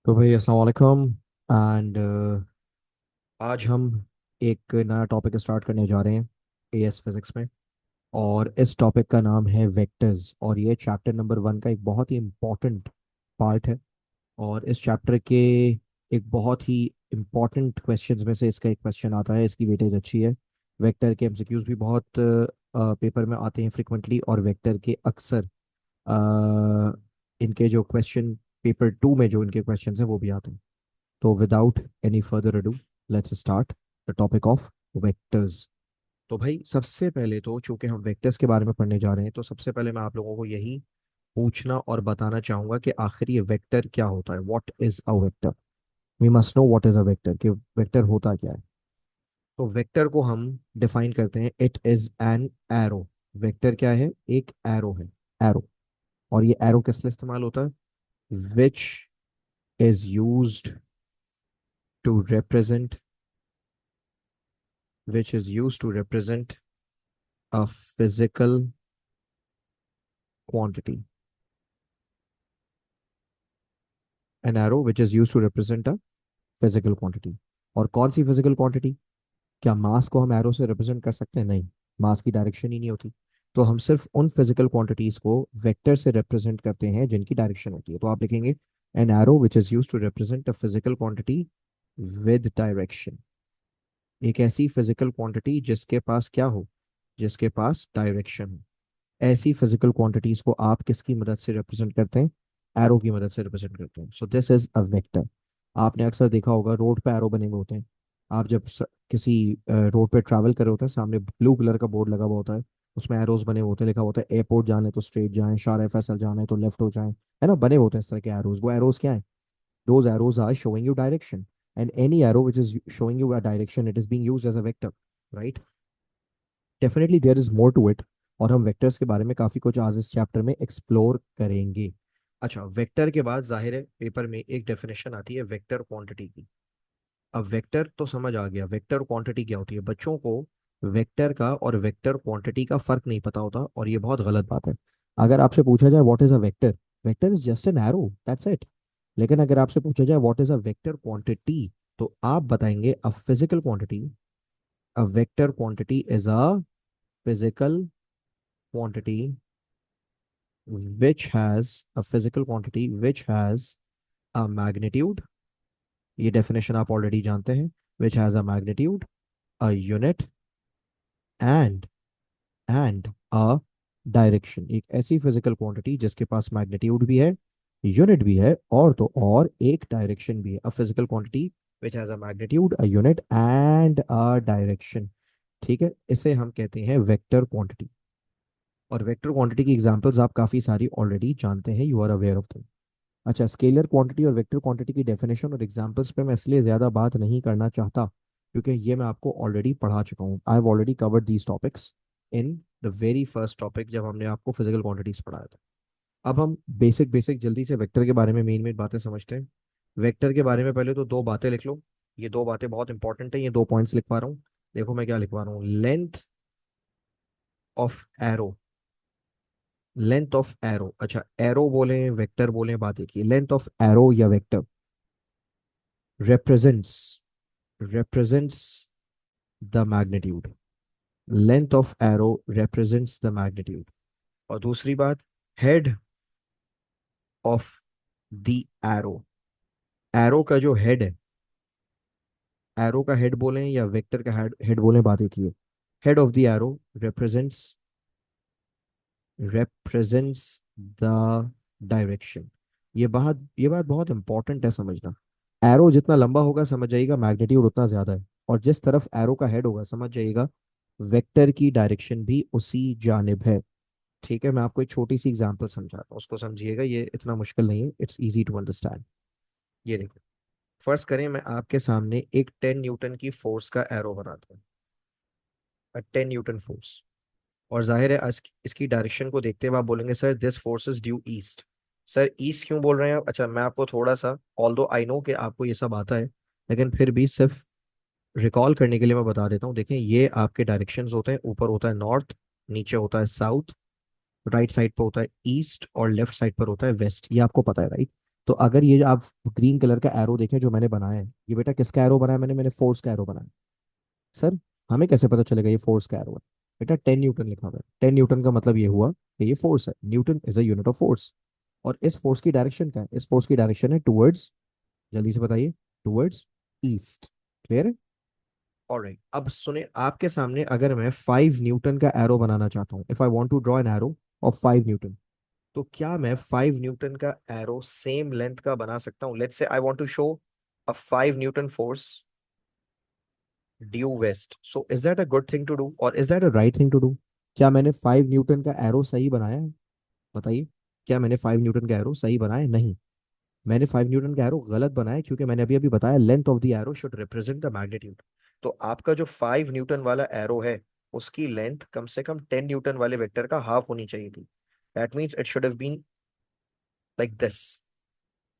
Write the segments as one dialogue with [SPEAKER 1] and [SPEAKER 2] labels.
[SPEAKER 1] तो भाई अस्सलाम वालेकुम एंड आज हम एक नया टॉपिक स्टार्ट करने जा रहे हैं एएस फिजिक्स में। और इस टॉपिक का नाम है वेक्टर्स और ये चैप्टर नंबर 1 का एक बहुत ही इम्पोर्टेंट पार्ट है। और इस चैप्टर के एक बहुत ही इम्पोर्टेंट क्वेश्चंस में से इसका एक क्वेश्चन आता है। इसकी वेटेज अच्छी है। वेक्टर के एमसीक्यूज भी बहुत पेपर में आते हैं फ्रिक्वेंटली, और वेक्टर के अक्सर अ, इनके जो क्वेश्चन पेपर 2 में जो इनके क्वेश्चंस हैं वो भी आते हैं। तो without any further ado, let's start the topic of vectors. तो भाई सबसे पहले तो चूंकि हम वेक्टर्स के बारे में पढ़ने जा रहे हैं, तो सबसे पहले मैं आप लोगों को यही पूछना और बताना चाहूंगा कि आखिर ये वेक्टर क्या होता है। What is a vector? We must know what is a vector, कि वेक्टर होता क्या है। तो वेक्टर को हम डिफाइन करते हैं, it is an arrow. Vector क्या है? एक एरो है। एरो। और ये एरो किस लिए इस्तेमाल होता है? Which is used to represent which is used to represent a physical quantity. An arrow which is used to represent a physical quantity. और कौन सी फिजिकल क्वांटिटी? क्या मास को हम एरो से रिप्रेजेंट कर सकते हैं? नहीं, मास की डायरेक्शन ही नहीं होती। तो हम सिर्फ उन फिजिकल क्वांटिटीज को वेक्टर से रिप्रेजेंट करते हैं जिनकी डायरेक्शन होती है। तो आप लिखेंगे an arrow which is use to represent a physical quantity with direction. एक ऐसी फिजिकल क्वांटिटी जिसके पास क्या हो? जिसके पास डायरेक्शन हो। ऐसी फिजिकल क्वांटिटीज को आप किसकी मदद से रिप्रेजेंट करते हैं? एरो की मदद से रिप्रेजेंट करते हैं। सो दिस इज अ वेक्टर। आपने अक्सर देखा होगा रोड पे एरो बने हुए होते हैं। आप जब किसी रोड पे ट्रैवल कर रहे होते हैं, सामने ब्लू कलर का बोर्ड लगा हुआ होता है। उसमें एरोज बने हुए होते हैं, लिखा होता है एयरपोर्ट जाना है तो स्ट्रेट जाएं, शार फैसल जाना है तो लेफ्ट हो जाएं। है ना, बने होते हैं इस तरह के एरोज। वो एरोज क्या है? Those arrows are showing you direction. And any arrow which is showing you a direction, it is being used as a vector, right? Definitely there is more to it. और हम vectors के बारे में काफी कुछ आज इस चैप्टर में एक्सप्लोर करेंगे। अच्छा, वेक्टर के बाद जाहिर है पेपर में एक डेफिनेशन आती है वेक्टर क्वांटिटी की। अब वेक्टर तो समझ आ गया, वेक्टर क्वांटिटी क्या होती है। बच्चों को वेक्टर का और वेक्टर क्वांटिटी का फर्क नहीं पता होता, और ये बहुत गलत बात है। अगर आपसे पूछा जाए what is a vector, vector is just an arrow, that's it. लेकिन अगर आपसे पूछा जाए what is a vector quantity, तो आप बताएंगे अ physical quantity. A vector quantity is a physical quantity which has a physical quantity which has a magnitude. ये definition आप ऑलरेडी जानते हैं। which has a magnitude, a unit and a direction. एक ऐसी physical quantity जिसके पास magnitude भी है, unit भी है, और तो और एक डायरेक्शन भी है। A physical quantity which has a magnitude, a unit and a direction. ठीक है, इसे हम कहते हैं वेक्टर क्वांटिटी। और वेक्टर क्वांटिटी की एग्जांपल्स आप काफ़ी सारी ऑलरेडी जानते हैं, you are aware of them। अच्छा, स्केलर क्वांटिटी और वेक्टर क्वांटिटी की डेफिनेशन और एग्जांपल्स पे मैं इसलिए ज़्यादा बात नहीं करना चाहता क्योंकि ये मैं आपको ऑलरेडी पढ़ा चुका हूँ। I have already covered these topics in the very first topic, जब हमने आपको फिजिकल क्वांटिटीज पढ़ाया था। अब हम बेसिक बेसिक जल्दी से वेक्टर के बारे में मेन मेन बातें समझते हैं। वेक्टर के बारे में पहले तो दो बातें लिख लो। ये दो बातें बहुत इंपॉर्टेंट है, ये दो पॉइंट्स लिखवा रहा हूँ। देखो मैं क्या लिखवा रहा हूँ। Length of arrow. Length of arrow, अच्छा एरो बोले वेक्टर बोले, बात एक ही। लेंथ ऑफ एरो या vector represents represents the magnitude। Length of arrow represents the magnitude। और दूसरी बात, head of the arrow. Arrow का जो हेड है, एरो का हेड बोले या वेक्टर का हेड हेड बोले, बात एक ही है। Head of the arrow represents represents the direction. ये बात बहुत इंपॉर्टेंट है समझना। एरो जितना लंबा होगा समझ जाइएगा मैग्नीट्यूड उतना ज्यादा है, और जिस तरफ एरो का हेड होगा समझ जाइएगा वेक्टर की डायरेक्शन भी उसी जानिब है। ठीक है, मैं आपको एक छोटी सी एग्जांपल समझाता हूँ, उसको समझिएगा। ये इतना मुश्किल नहीं है, इट्स इजी टू अंडरस्टैंड। ये देखो, फर्स्ट करें मैं आपके सामने एक 10 न्यूटन की फोर्स का एरो बनाता हूँ। 10 न्यूटन फोर्स। और जाहिर है इसकी डायरेक्शन को देखते हुए आप बोलेंगे sir this force is due east. Sir east क्यों बोल रहे हैं आप? अच्छा, मैं आपको थोड़ा सा, ऑल्दो आई नो कि आपको ये सब आता है, लेकिन फिर भी सिर्फ रिकॉल करने के लिए मैं बता देता हूँ। देखें, ये आपके डायरेक्शंस होते हैं। ऊपर होता है नॉर्थ, नीचे होता है साउथ, राइट साइड पर होता है ईस्ट, और लेफ्ट साइड पर होता है वेस्ट। ये आपको पता है, राइट? तो अगर ये जो आप ग्रीन कलर का एरो देखें जो मैंने बनाया है, ये बेटा किसका एरो बनाया मैंने मैंने फोर्स का एरो बनाया। सर हमें कैसे पता चलेगा ये फोर्स का एरो है? बेटा 10 न्यूटन लिखा हुआ है, 10 न्यूटन का मतलब ये हुआ कि ये फोर्स है, Newton is a unit of force. और इस फोर्स की डायरेक्शन क्या है? इस फोर्स की डायरेक्शन है टूवर्ड्स, जल्दी से बताइए, टूवर्ड्स ईस्ट। क्लियर है? ऑलराइट, अब सुने, आपके सामने अगर मैं 5 न्यूटन का एरो बनाना चाहता हूँ, if I want to draw an arrow of 5 newton, तो क्या मैं 5 न्यूटन का एरो सेम लेंथ का बना सकता हूँ? Let's say I want to show a 5 newton force due west, so is that a good thing to do और is that a right thing to do? क्या मैंने 5 न्यूटन का arrow सही बनाया है? बताइए, क्या मैंने 5 न्यूटन का एरो सही बनाया है? नहीं, मैंने 5 न्यूटन का एरो गलत बनाया है, क्योंकि मैंने अभी अभी बताया length of the arrow should represent the magnitude. तो आपका जो 5 न्यूटन वाला एरो है, उसकी लेंथ कम से कम 10 न्यूटन वाले वेक्टर का हाफ होनी चाहिए थी। That means it should have been like this.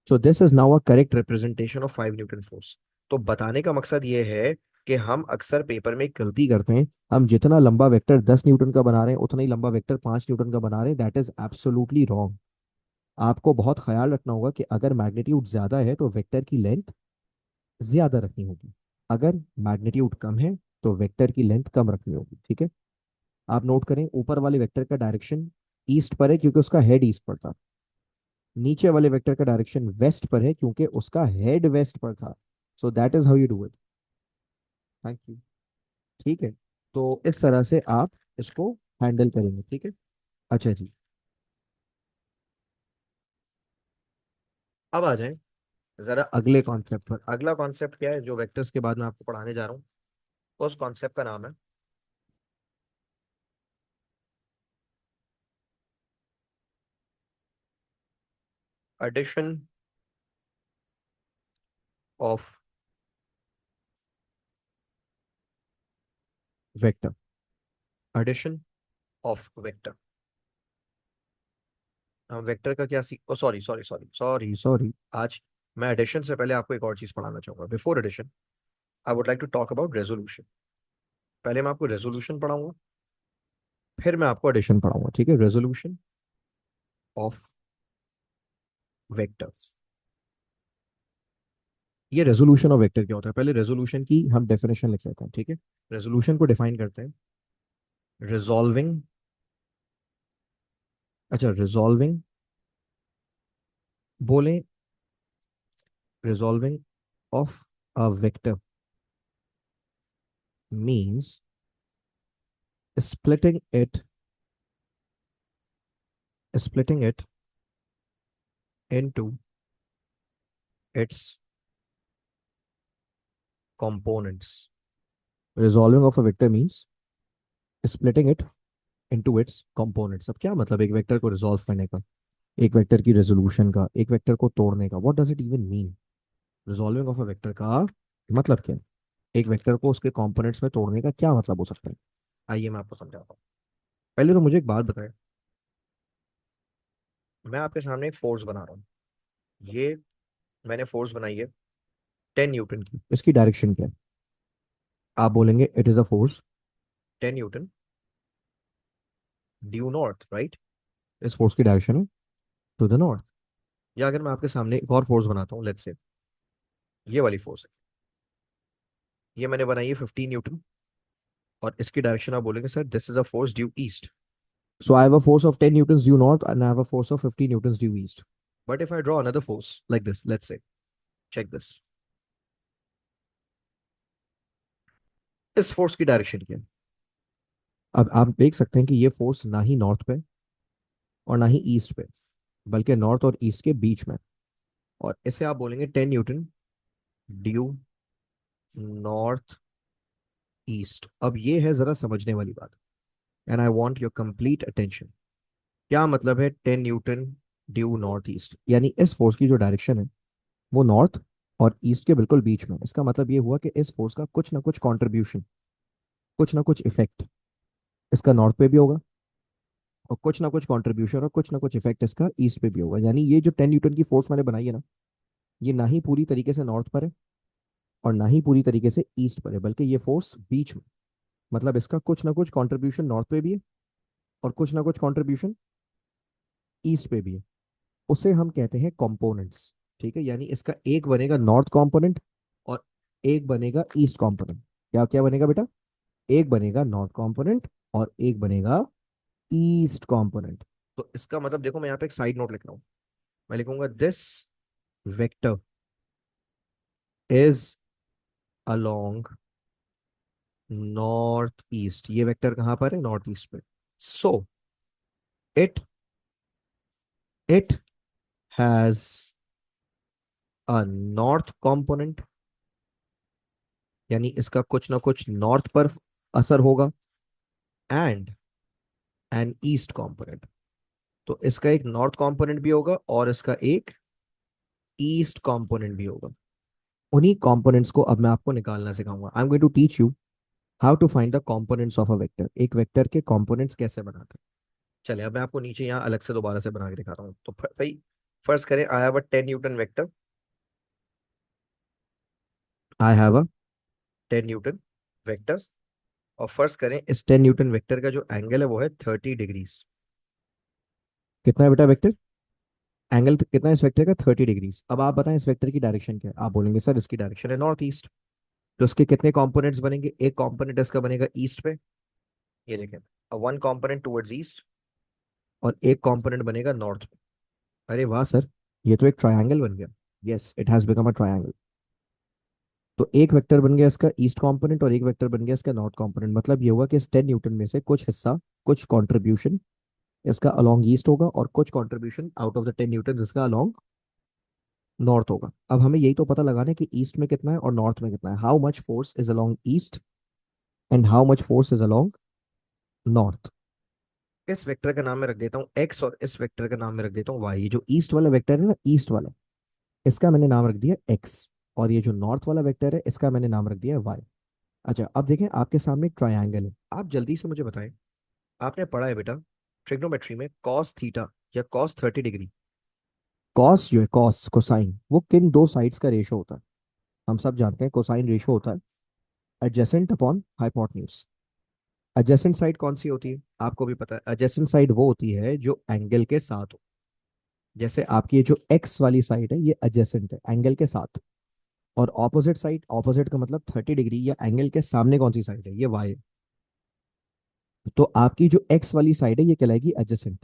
[SPEAKER 1] So this is now a correct representation of 5 newton force. तो बताने का मकसद ये है कि हम अक्सर पेपर में एक गलती करते हैं, हम जितना लंबा वेक्टर 10 न्यूटन का बना रहे हैं उतना ही लंबा वेक्टर 5 न्यूटन का बना रहे हैं। That is absolutely wrong. आपको बहुत ख्याल रखना होगा कि अगर मैग्नीट्यूड ज्यादा है तो वेक्टर की लेंथ ज्यादा रखनी होगी, अगर मैग्नीट्यूड कम है तो वेक्टर की लेंथ कम रखनी होगी। ठीक है? आप नोट करें, ऊपर वाले वेक्टर का डायरेक्शन ईस्ट पर है क्योंकि उसका हेड ईस्ट पर था, नीचे वाले वेक्टर का डायरेक्शन वेस्ट पर है क्योंकि उसका हेड वेस्ट पर था। So that is how you do it. Thank you. ठीक है, तो इस तरह से आप इसको हैंडल करेंगे। ठीक है? अच्छा जी, अब आ जाएं जरा अगले कॉन्सेप्ट पर। अगला कॉन्सेप्ट क्या है जो वेक्टर्स के बाद मैं आपको पढ़ाने जा रहा हूँ? उस कॉन्सेप्ट का नाम है addition of vector. Addition of vector. हम वेक्टर का क्या सी, oh sorry sorry sorry sorry sorry, आज मैं एडिशन से पहले आपको एक और चीज पढ़ाना चाहूंगा। Before addition I would like to talk about resolution. पहले मैं आपको रेजोल्यूशन पढ़ाऊंगा, फिर मैं आपको एडिशन पढ़ाऊंगा। ठीक है? Resolution of vector. ये रेजोल्यूशन ऑफ वेक्टर क्या होता है? पहले रेजोल्यूशन की हम डेफिनेशन लिख लेते हैं। ठीक है? रेजोल्यूशन को डिफाइन करते हैं, रिजॉल्विंग, अच्छा रिजॉल्विंग, बोले resolving of a vector means splitting it into its components. Resolving of a vector means splitting it into its components। अब क्या मतलब एक वेक्टर को रिजॉल्व करने का, एक वेक्टर की रेजोल्यूशन का, एक वेक्टर को तोड़ने का? What does it even mean? Resolving of a vector का मतलब क्या है? एक वेक्टर को उसके कंपोनेंट्स में तोड़ने का क्या मतलब हो सकता है? आइए मैं आपको समझाता हूँ। पहले तो मुझे एक बात बताएं, मैं आपके सामने एक फोर्स बना रहा हूँ। ये मैंने फोर्स बनाई है 10 न्यूटन की, इसकी डायरेक्शन क्या है? आप बोलेंगे it is a force 10 Newton due north, right? इस फोर्स की डायरेक्शन है टू द नॉर्थ। या अगर मैं आपके सामने एक और फोर्स बनाता हूँ, लेट्स से ये वाली फोर्स है, ये मैंने बनाई है 15 न्यूटन, और इसकी डायरेक्शन आप बोलेंगे sir this is a force due east. So I have a force of 10 newtons due north and I have a force of 50 newtons due east. But if I draw another force like this, let's say, check this. इस force की direction क्या है? अब आप देख सकते हैं कि ये फोर्स ना ही नॉर्थ पे और ना ही ईस्ट पे, बल्कि नॉर्थ और ईस्ट के बीच में। और इसे आप बोलेंगे 10 न्यूटन ड्यू नॉर्थ ईस्ट। अब ये है जरा समझने वाली बात, and I want your complete attention. क्या मतलब है 10 न्यूटन ड्यू नॉर्थ ईस्ट? यानी इस फोर्स की जो डायरेक्शन है वो नॉर्थ और ईस्ट के बिल्कुल बीच में। इसका मतलब ये हुआ कि इस फोर्स का कुछ ना कुछ कंट्रीब्यूशन, कुछ ना कुछ इफेक्ट इसका नॉर्थ पे भी होगा, और कुछ ना कुछ कंट्रीब्यूशन और कुछ ना कुछ इफेक्ट इसका ईस्ट पे भी होगा। यानी ये जो 10 न्यूटन की फोर्स मैंने बनाई है ना, ये ना ही पूरी तरीके से नॉर्थ पर है और ना ही पूरी तरीके से ईस्ट पर है, बल्कि ये फोर्स बीच में। मतलब इसका कुछ ना कुछ कंट्रीब्यूशन नॉर्थ पे भी है और कुछ ना कुछ कंट्रीब्यूशन ईस्ट पे भी है। उसे हम कहते हैं कंपोनेंट्स। ठीक है, यानी इसका एक बनेगा नॉर्थ कंपोनेंट और एक बनेगा ईस्ट कंपोनेंट। क्या क्या बनेगा बेटा? एक बनेगा नॉर्थ कंपोनेंट और एक बनेगा ईस्ट कंपोनेंट। तो इसका मतलब देखो, मैं यहाँ पे एक साइड नोट लिख रहा हूँ। मैं लिखूंगा this vector is along north east. ये वेक्टर कहाँ पर है? नॉर्थ ईस्ट पे। So it it has a north component, यानी इसका कुछ ना कुछ नॉर्थ पर असर होगा, एंड एन ईस्ट कंपोनेंट। तो इसका एक नॉर्थ कंपोनेंट भी होगा और इसका एक ईस्ट कंपोनेंट भी होगा। उन्हीं कंपोनेंट्स को अब मैं आपको निकालना सिखाऊंगा। I am going to teach you how to find the components of a vector. एक वेक्टर के कंपोनेंट्स कैसे बनाते हैं। चलिए, अब मैं आपको नीचे यहाँ अलग से दोबारा से बना के दिखा रहा हूँ। तो भाई, फर्स्ट करें, I have a 10 Newton vector. I have a 10 Newton vector. और फर्स्ट करें, इस 10 न्यूटन वेक्टर का जो एंगल है वो है 30 डिग्रीज। कितना है बेटा वेक्टर? एंगल कितना है इस वेक्टर का? 30 डिग्रीज। अब आप बताएं इस वेक्टर की डायरेक्शन क्या है। आप बोलेंगे सर इसकी डायरेक्शन है नॉर्थ ईस्ट। तो उसके कितने कंपोनेंट्स बनेंगे? एक कंपोनेंट इसका बनेगा ईस्ट पे, ये देखें, वन कंपोनेंट टुवर्ड्स ईस्ट, और एक कंपोनेंट बनेगा नॉर्थ पे। अरे वाह सर, ये तो एक ट्रायंगल बन गया। Yes, it has become a triangle. तो एक वेक्टर बन गया इसका ईस्ट कंपोनेंट और एक वेक्टर बन गया इसका नॉर्थ कंपोनेंट। मतलब ये हुआ कि इस 10 न्यूटन में से कुछ हिस्सा, कुछ कंट्रीब्यूशन इसका अलोंग ईस्ट होगा और कुछ contribution out of the 10 Newton इसका अलोंग नॉर्थ होगा। अब हमें यही तो पता लगाना है कि ईस्ट में कितना है और नॉर्थ में कितना है। How much force is along east and how much force is along north. इस वेक्टर का नाम मैं रख देता हूँ एक्स और इस वेक्टर का नाम मैं रख देता हूँ वाई। ये जो ईस्ट वाला वेक्टर है ना, ईस्ट वाला, इसका मैंने नाम रख दिया एक्स, और ये जो नॉर्थ वाला वेक्टर है इसका मैंने नाम रख दिया वाई। अच्छा, अब देखें आपके सामने एक ट्रायंगल है। आप जल्दी से मुझे बताएं, आपने पढ़ा है बेटा ट्रिग्नोमेट्री में कॉस थीटा या कॉस 30 डिग्री। कॉस जो है, कॉस कोसाइन, वो किन दो साइड्स का रेशो होता है? हम सब जानते हैं कोसाइन रेशो होता है adjacent upon hypotenuse. Adjacent side कौन सी होती है? आपको भी पता है, एडजेसेंट साइड वो होती है जो एंगल के साथ हो। जैसे आपकी ये जो एक्स वाली साइड है ये एडजेसेंट है एंगल के साथ, और ऑपोजिट साइड, ऑपोजिट का मतलब 30 डिग्री या एंगल के सामने कौन सी साइड है? ये वाई है। तो आपकी जो एक्स वाली साइड है ये कहलाएगी एडजेसेंट,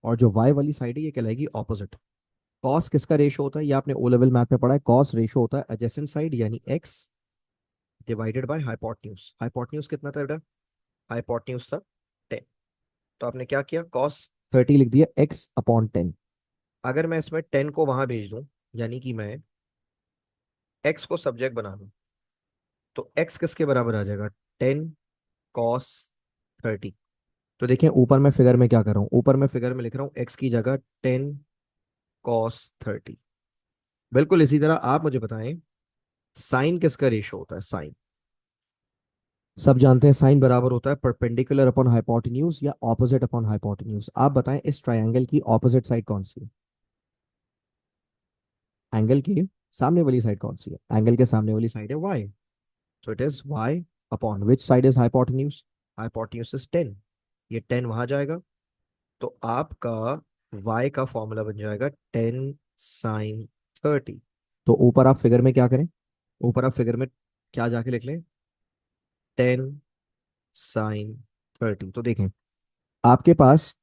[SPEAKER 1] और जो वाई वाली साइड है ये कहलाएगी ऑपोजिट। कॉस किसका रेशो होता है? ये आपने ओ लेवल मैथ में पढ़ा है। कॉस रेशो होता है एडजेसेंट साइड यानी x divided by hypotenuse. Hypotenuse कितना था बेटा? हाइपोटेन्यूज था 10। तो आपने क्या किया, कॉस 30 लिख दिया एक्स अपॉन 10। अगर मैं इसमें 10 को वहां भेज दूं, यानी कि मैं एक्स को सब्जेक्ट बना दूं, तो एक्स किसके बराबर आ जाएगा? 10 cos 30। तो देखिए ऊपर मैं फिगर में क्या कर रहा हूँ, ऊपर मैं फिगर में लिख रहा हूँ एक्स की जगह 10 cos 30। बिल्कुल इसी तरह आप मुझे बताएं, साइन किसका रेशो होता है? साइन, सब जानते हैं साइन बराबर होता है परपेंडिकुलर अपॉन हाइपोटेन्यूज या ऑपोजिट अपॉन हाइपोटेन्यूज। आप बताएं इस ट्रायंगल की ऑपोजिट साइड कौन सी है? एंगल की सामने वाली साइड कौन सी है? एंगल के सामने वाली साइड है Y. So it is Y upon which side is hypotenuse? Hypotenuse is 10। ये 10 वहां जाएगा, तो आपका y का फॉर्मूला बन जाएगा 10 sin 30। तो ऊपर आप फिगर में क्या करें, ऊपर आप फिगर में क्या जाके लिख लें? 10 sin 30। तो देखें, आपके पास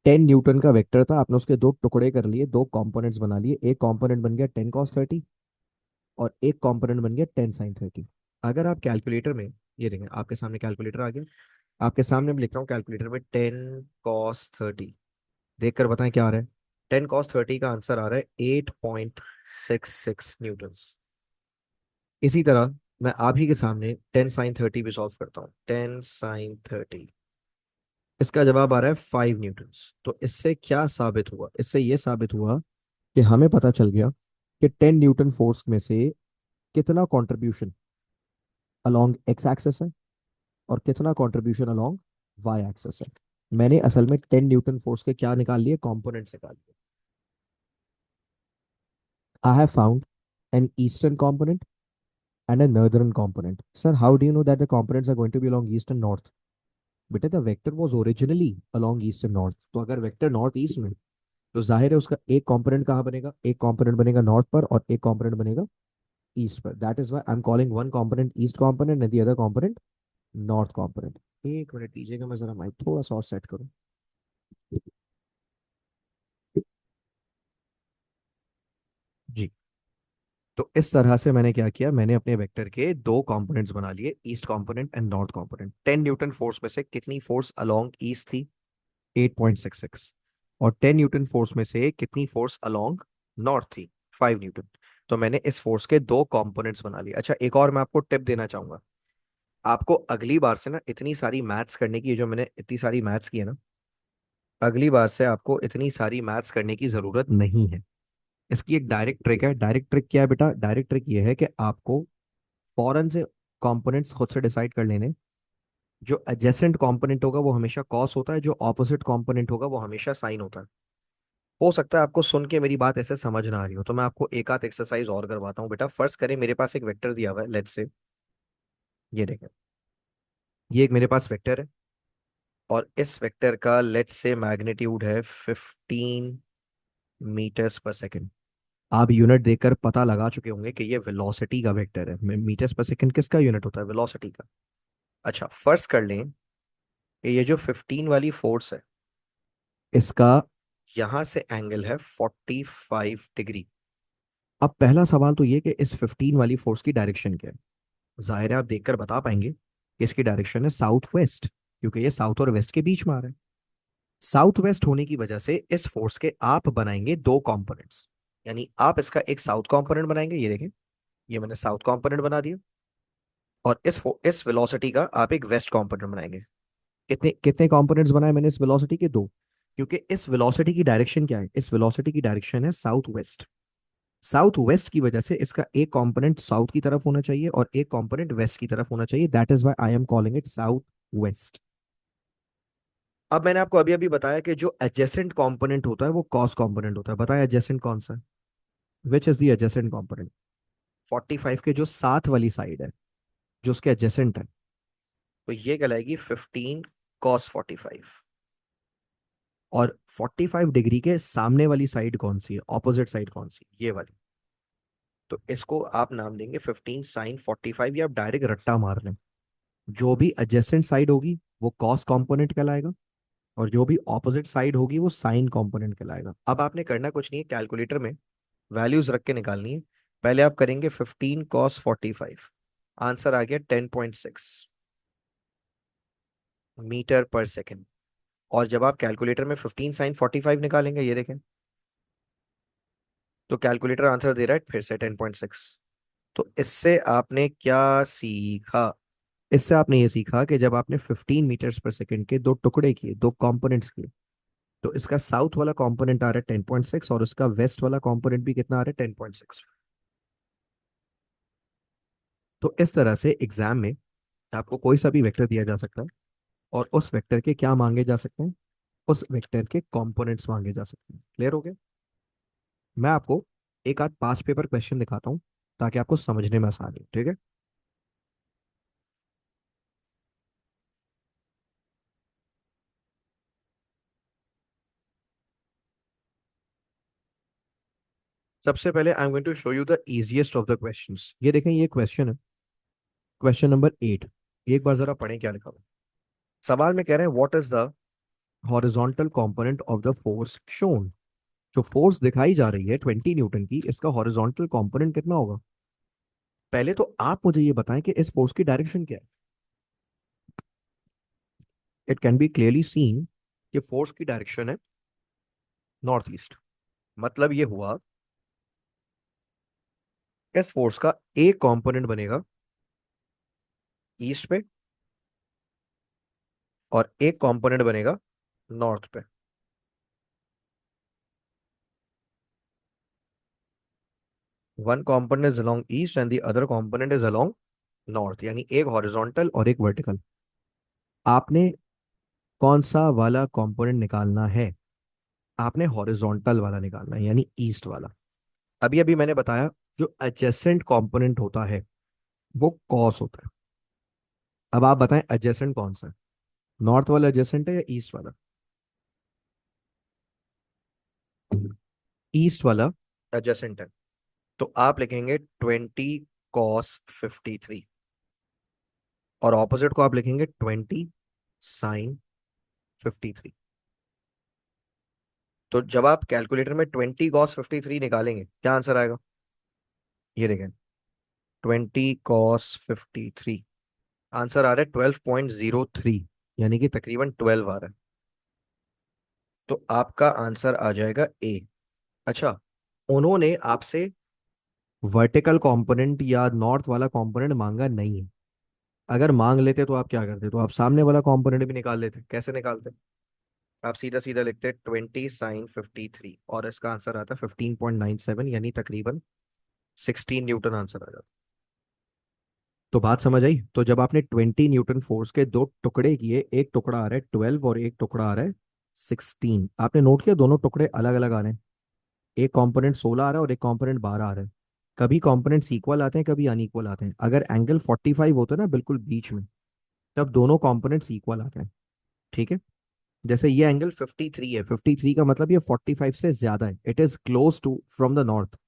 [SPEAKER 1] 10 न्यूटन का वेक्टर था, आपने उसके दो टुकड़े कर लिए, दो कंपोनेंट्स बना लिए। एक कंपोनेंट बन गया 10 cos 30 और एक कंपोनेंट बन गया 10 sin 30। अगर आप कैलकुलेटर में, ये देखें आपके सामने कैलकुलेटर आ गया, आपके सामने मैं लिख रहा हूँ कैलकुलेटर में 10 cos 30। देख कर बताएं क्या आ रहा है। 10 cos 30 का आंसर आ रहा है 8.66 न्यूटन्स। इसी तरह मैं आप ही के सामने 10 sin 30 भी सॉल्व करता हूँ। 10 sin 30, इसका जवाब आ रहा है 5 न्यूटन्स। तो इससे क्या साबित हुआ? इससे ये साबित हुआ कि हमें पता चल गया कि 10 न्यूटन फोर्स में से कितना कंट्रीब्यूशन अलोंग एक्स एक्सेस है और कितना कंट्रीब्यूशन अलोंग वाई एक्सेस है। मैंने असल में 10 न्यूटन फोर्स के क्या निकाल लिए? कंपोनेंट्स निकाल लिए। I have found an eastern component and a northern component. Sir, how do you know that the components are going to be along east and north? बेटा, the vector was originally along east and north. तो अगर vector north east में तो जाहिर है उसका एक component कहाँ बनेगा, एक कंपोनेंट बनेगा नॉर्थ पर और एक कंपोनेंट बनेगा ईस्ट पर। That is why I am calling one component east component and the other component north component. एक मिनट दीजिएगा, मैं जरा माइक थोड़ा सा और सेट करूँ। जी। तो इस तरह से मैंने क्या किया, मैंने अपने वेक्टर के दो कंपोनेंट्स बना लिए, east component and north component. 10 Newton force में से कितनी फोर्स अलोंग ईस्ट थी? 8.66। और 10 न्यूटन फोर्स में से कितनी फोर्स अलोंग नॉर्थ थी? 5 न्यूटन। तो मैंने इस फोर्स के दो कंपोनेंट्स बना लिए। अच्छा, एक और मैं आपको टिप देना चाहूंगा। आपको अगली बार से ना इतनी सारी मैथ्स करने की, जो मैंने इतनी सारी मैथ्स की है ना, अगली बार से आपको इतनी सारी मैथ्स करने की जरूरत नहीं है। इसकी एक डायरेक्ट ट्रिक है। डायरेक्ट ट्रिक क्या है बेटा? डायरेक्ट ट्रिक ये है कि आपको फौरन से कंपोनेंट्स खुद से डिसाइड कर लेने। जो एडजेसेंट कंपोनेंट होगा वो हमेशा कॉस होता है, जो ऑपोजिट कंपोनेंट होगा वो हमेशा साइन होता है। हो सकता है आपको सुन के मेरी बात ऐसे समझ ना आ रही हो, तो मैं आपको एक आध एक्सरसाइज और करवाता हूँ बेटा। फर्स्ट करें, मेरे पास एक वेक्टर दिया हुआ है, लेट्स से ये देखें, ये एक मेरे पास वेक्टर है और इस वेक्टर का लेट्स से मैग्नीट्यूड है 15 मीटर्स पर सेकेंड। आप यूनिट देखकर पता लगा चुके होंगे कि ये वेलोसिटी का वेक्टर है। मीटर्स पर सेकेंड किसका यूनिट होता है? वेलोसिटी का। अच्छा, फर्स्ट कर लें कि ये जो 15 वाली फोर्स है, इसका यहां से एंगल है 45 डिग्री। अब पहला सवाल तो ये कि इस 15 वाली फोर्स की डायरेक्शन क्या है? जाहिर है आप देखकर बता पाएंगे कि इसकी डायरेक्शन है साउथ वेस्ट, क्योंकि ये साउथ और वेस्ट के बीच में आ रहा है। साउथ वेस्ट होने की वजह से इस फोर्स के आप बनाएंगे दो कंपोनेंट्स। यानी आप इसका एक साउथ कंपोनेंट बनाएंगे, ये देखें, ये मैंने साउथ कंपोनेंट बना दिया। और इस वेलोसिटी का आप एक वेस्ट कंपोनेंट बनाएंगे। कितने कितने कंपोनेंट्स बनाए मैंने इस वेलोसिटी के? दो। क्योंकि इस वेलोसिटी की डायरेक्शन क्या है? इस वेलोसिटी की डायरेक्शन है साउथ वेस्ट। साउथ वेस्ट की वजह से इसका एक कंपोनेंट साउथ की तरफ होना चाहिए और एक कंपोनेंट वेस्ट की तरफ होना चाहिए। That is why I am calling it south west. अब मैंने आपको अभी अभी बताया कि जो एडजेसेंट कंपोनेंट होता है वो कॉस कंपोनेंट होता है। बताया एडजेसेंट कौन सा है? Which is the adjacent component? 45 के जो साथ वाली साइड है, जो उसके एडजेसेंट है, तो ये कहलाएगी 15 cos 45। और 45 डिग्री के सामने वाली साइड कौन सी है? ऑपोजिट साइड कौन सी? ये वाली। तो इसको आप नाम देंगे 15 sin 45, या आप डायरेक्ट रट्टा मार लें। जो भी एडजेसेंट साइड होगी वो कॉस कंपोनेंट कहलाएगा, और जो भी ऑपोजिट साइड होगी वो साइन कंपोनेंट कहलाएगा। अब आपने करना कुछ नहीं है, कैलकुलेटर में वैल्यूज रख के निकालनी है। पहले आप करेंगे 15 cos 45, आंसर आ गया 10.6 मीटर पर सेकेंड। और जब आप कैलकुलेटर में 15 sin 45 निकालेंगे, ये देखें, तो कैलकुलेटर आंसर दे रहा है फिर से 10.6। तो इससे आपने क्या सीखा? इससे आपने ये सीखा कि जब आपने 15 मीटर्स पर सेकेंड के दो टुकड़े किए, दो कंपोनेंट्स किए, तो इसका साउथ वाला कंपोनेंट आ रहा है 10.6 और उसका वेस्ट वाला कंपोनेंट भी कितना आ रहा है? 10.6। तो इस तरह से एग्जाम में आपको कोई सा भी वेक्टर दिया जा सकता है और उस वेक्टर के क्या मांगे जा सकते हैं? उस वेक्टर के कंपोनेंट्स मांगे जा सकते हैं। क्लियर हो गया? मैं आपको एक आध पांच पेपर क्वेश्चन दिखाता हूँ ताकि आपको समझने में आसानी हो, ठीक है? सबसे पहले I am going to show you the easiest of the questions. ये देखें, ये क्वेश्चन है, क्वेश्चन नंबर 8। एक बार जरा पढ़ें क्या लिखा हुआ है। सवाल में कह रहे हैं what is the horizontal component of the force shown. जो फोर्स दिखाई जा रही है 20 न्यूटन की, इसका हॉरिजॉन्टल कंपोनेंट कितना होगा? पहले तो आप मुझे ये बताएं कि इस फोर्स की डायरेक्शन क्या है। It can be clearly seen कि फोर्स की डायरेक्शन है नॉर्थ ईस्ट। मतलब ये हुआ, इस फोर्स का एक कंपोनेंट बनेगा ईस्ट पे और एक कंपोनेंट बनेगा नॉर्थ पे। One component is along east and the other component is along north, यानी एक हॉरिजॉन्टल और एक वर्टिकल। आपने कौन सा वाला कंपोनेंट निकालना है? आपने हॉरिजॉन्टल वाला निकालना है, यानी ईस्ट वाला। अभी अभी मैंने बताया जो एडजेसेंट कंपोनेंट होता है वो कॉस होता है। अब आप बताएं एडजेसेंट कौन सा है? नॉर्थ वाला एडजेसेंट है या ईस्ट वाला? ईस्ट वाला एडजेसेंट है, तो आप लिखेंगे 20 cos 53, और ऑपोजिट को आप लिखेंगे 20 sin 53। तो जब आप कैलकुलेटर में 20 cos 53 निकालेंगे, क्या आंसर आएगा? ये देखें, 20 cos 53, आंसर आ रहा है 12.03, यानी कि तकरीबन 12 आ रहा है। तो आपका आंसर आ जाएगा ए। अच्छा, उन्होंने आपसे वर्टिकल कंपोनेंट या नॉर्थ वाला कंपोनेंट मांगा नहीं है। अगर मांग लेते तो आप क्या करते? तो आप सामने वाला कंपोनेंट भी निकाल लेते। कैसे निकालते? आप सीधा सीधा लिखते 20 sin 53, और इसका आंसर आता 15.97, यानी तकरीबन 16 न्यूटन आंसर आ जाता। तो बात समझ आई? तो जब आपने 20 न्यूटन फोर्स के दो टुकड़े किए, एक टुकड़ा आ रहा है 12 और एक टुकड़ा आ रहा है 16, आपने नोट किया दोनों टुकड़े अलग अलग आ रहे हैं। एक कंपोनेंट 16 आ रहा है और एक कंपोनेंट 12 आ रहा है। कभी कंपोनेंट्स इक्वल आते हैं, कभी अनइक्वल आते हैं। अगर एंगल 45 होता है ना बिल्कुल बीच में, तब दोनों कंपोनेंट्स इक्वल आते हैं। ठीक है? जैसे ये एंगल 53 है, 53 का मतलब ये 45 से ज्यादा है, it is close to from the north.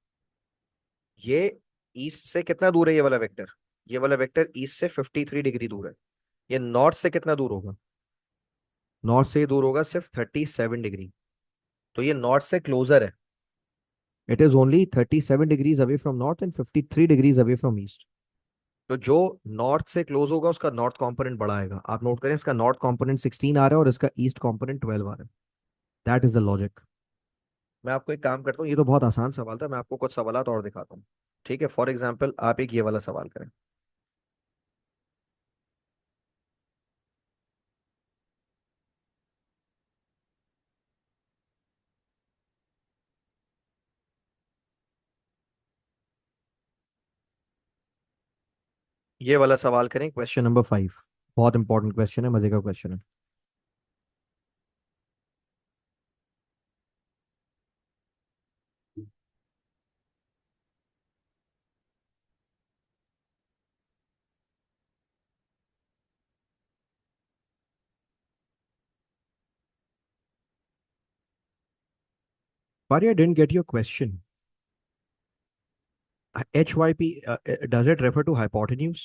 [SPEAKER 1] ये ईस्ट से कितना दूर है? ये वाला वेक्टर, ये वाला वेक्टर ईस्ट से 53 डिग्री दूर है। ये नॉर्थ से कितना दूर होगा? नॉर्थ से दूर होगा सिर्फ 37 डिग्री। तो ये नॉर्थ से क्लोजर है। It is only 37 degrees away from north and 53 degrees away from east. तो जो नॉर्थ से क्लोज होगा उसका नॉर्थ कंपोनेंट बड़ा आएगा। आप नोट करें, इसका नॉर्थ कंपोनेंट 16 आ रहा है और इसका ईस्ट कंपोनेंट 12 आ रहा है। That is the logic. मैं आपको एक काम करता हूँ, ये तो बहुत आसान सवाल था, मैं आपको कुछ सवाल और दिखाता हूँ। ठीक है? फॉर एग्जाम्पल आप एक ये वाला सवाल करें। ये वाला सवाल करें, क्वेश्चन नंबर 5। बहुत इंपॉर्टेंट क्वेश्चन है, मजे का क्वेश्चन है। But I didn't get your question. HYP, does it refer to hypotenuse?